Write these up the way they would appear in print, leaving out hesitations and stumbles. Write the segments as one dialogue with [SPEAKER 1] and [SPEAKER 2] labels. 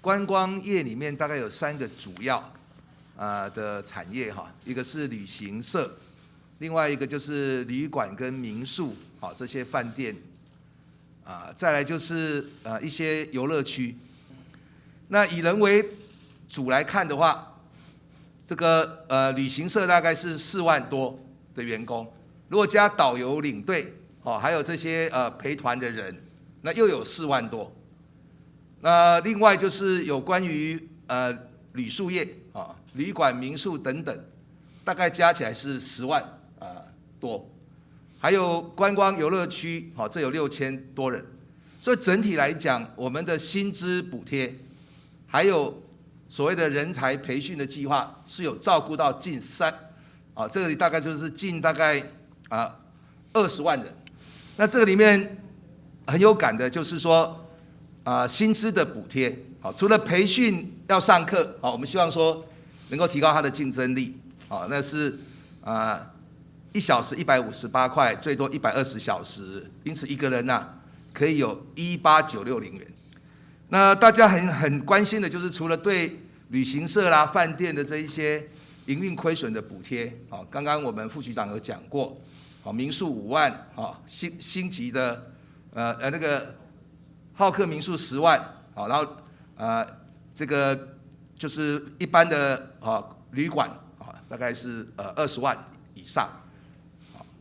[SPEAKER 1] 观光业里面大概有3个主要的产业哈，一个是旅行社，另外一个就是旅馆跟民宿，好这些饭店，再来就是一些游乐区。那以人为主来看的话，这个旅行社大概是4万多的员工，如果加导游、领队，还有这些陪团的人，那又有4万多。那另外就是有关于旅宿业旅馆、民宿等等，大概加起来是10万多，还有观光游乐区，这有6000多人。所以整体来讲，我们的薪资补贴，还有所谓的人才培训的计划，是有照顾到近这里大概就是近大概20万人。那这个里面很有感的就是说薪资的补贴，除了培训要上课，我们希望说能够提高它的竞争力，那是1小时158块，最多120小时，因此一个人可以有18960元。那大家很关心的就是除了对旅行社啦、饭店的这一些营运亏损的补贴，刚刚我们副局长有讲过，民宿5万，星级的那个浩客民宿10万，然后这个就是一般的旅馆大概是20万以上。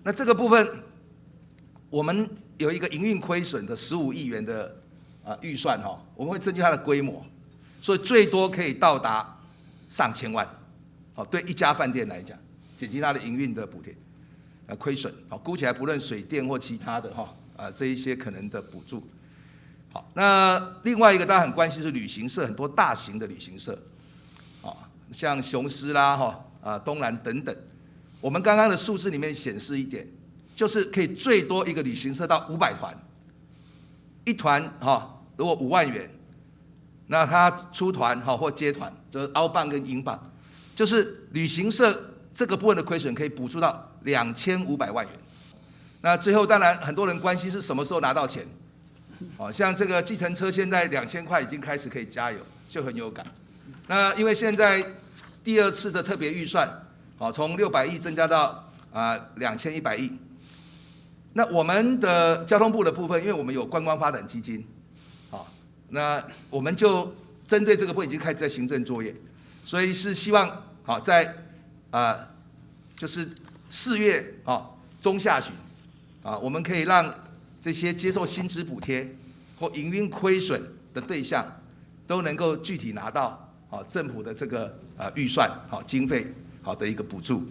[SPEAKER 1] 那这个部分我们有一个营运亏损的15亿元的预算，我们会根据它的规模，所以最多可以到达上千万，对一家饭店来讲，减轻它的营运的补贴亏损，估起来不论水电或其他的这一些可能的补助。好，那另外一个大家很关心是旅行社，很多大型的旅行社，像雄狮啦、东南等等。我们刚刚的数字里面显示一点，就是可以最多一个旅行社到500团，一团如果5万元，那他出团或接团，就是凹棒跟英镑，就是旅行社这个部分的亏损可以补助到2500万元。那最后当然很多人关心是什么时候拿到钱。像这个计程车现在2000块已经开始可以加油，就很有感。那因为现在第2次的特别预算，从600亿增加到2100亿。那我们的交通部的部分，因为我们有观光发展基金，那我们就针对这个部分已经开始在行政作业，所以是希望在就是4月中下旬我们可以让这些接受薪资补贴或营运亏损的对象，都能够具体拿到政府的这个预算经费的一个补助。